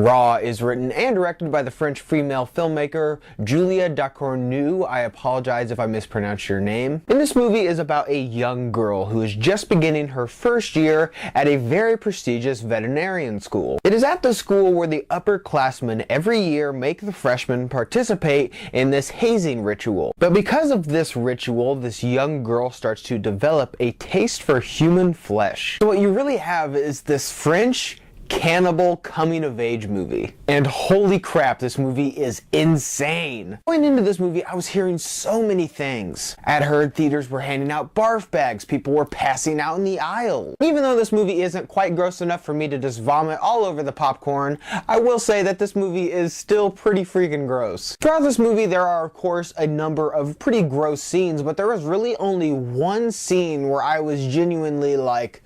Raw is written and directed by the French female filmmaker Julia Ducournau. I apologize if I mispronounced your name. And this movie is about a young girl who is just beginning her first year at a very prestigious veterinarian school. It is at the school where the upperclassmen every year make the freshmen participate in this hazing ritual. But because of this ritual, this young girl starts to develop a taste for human flesh. So what you really have is this French cannibal coming-of-age movie. And holy crap, this movie is insane. Going into this movie, I was hearing so many things. I had heard theaters were handing out barf bags, people were passing out in the aisle. Even though this movie isn't quite gross enough for me to just vomit all over the popcorn, I will say that this movie is still pretty freaking gross. Throughout this movie, there are, of course, a number of pretty gross scenes, but there was really only one scene where I was genuinely like,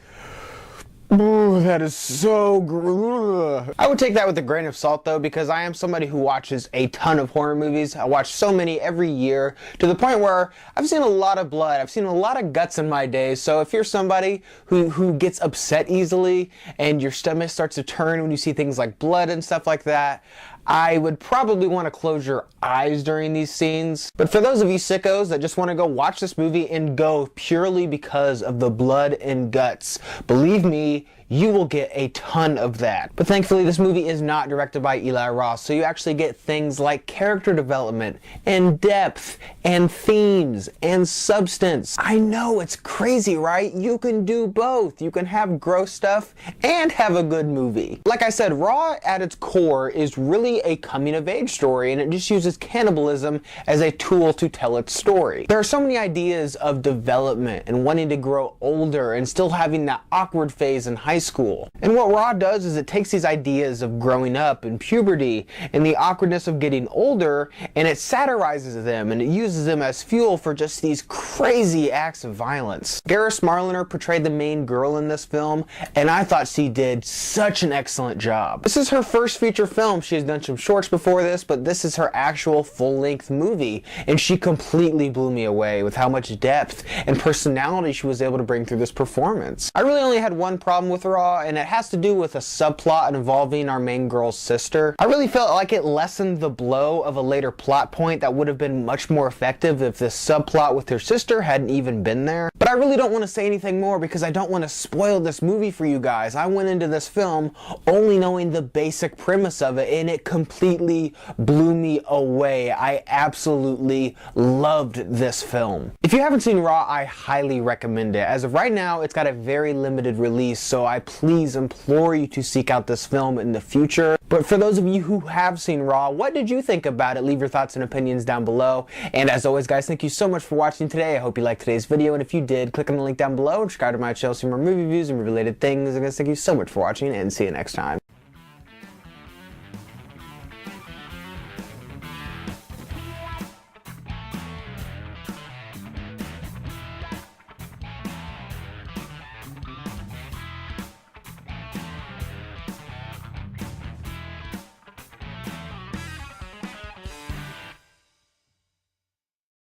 ooh, that is so gross. I would take that with a grain of salt though, because I am somebody who watches a ton of horror movies. I watch so many every year to the point where I've seen a lot of blood. I've seen a lot of guts in my day. So if you're somebody who gets upset easily and your stomach starts to turn when you see things like blood and stuff like that, I would probably want to close your eyes during these scenes. But for those of you sickos that just want to go watch this movie and go purely because of the blood and guts, believe me, you will get a ton of that. But thankfully, this movie is not directed by Eli Roth, so you actually get things like character development and depth and themes and substance. I know, it's crazy, right? You can do both. You can have gross stuff and have a good movie. Like I said, Raw at its core is really a coming-of-age story, and it just uses cannibalism as a tool to tell its story. There are so many ideas of development and wanting to grow older and still having that awkward phase in high school. And what Raw does is it takes these ideas of growing up and puberty and the awkwardness of getting older, and it satirizes them and it uses them as fuel for just these crazy acts of violence. Garris Marlener portrayed the main girl in this film, and I thought she did such an excellent job. This is her first feature film. She has done some shorts before this, but this is her actual full-length movie, and she completely blew me away with how much depth and personality she was able to bring through this performance. I really only had one problem with Raw, and it has to do with a subplot involving our main girl's sister. I really felt like it lessened the blow of a later plot point that would have been much more effective if this subplot with her sister hadn't even been there. But I really don't want to say anything more because I don't want to spoil this movie for you guys. I went into this film only knowing the basic premise of it, and it completely blew me away. I absolutely loved this film. If you haven't seen Raw, I highly recommend it. As of right now, it's got a very limited release, so I please implore you to seek out this film in the future. But for those of you who have seen Raw, what did you think about it? Leave your thoughts and opinions down below. And as always, guys, thank you so much for watching today. I hope you liked today's video, and if you did, click on the link down below and subscribe to my channel to see more movie reviews and related things. And guys, thank you so much for watching, and see you next time.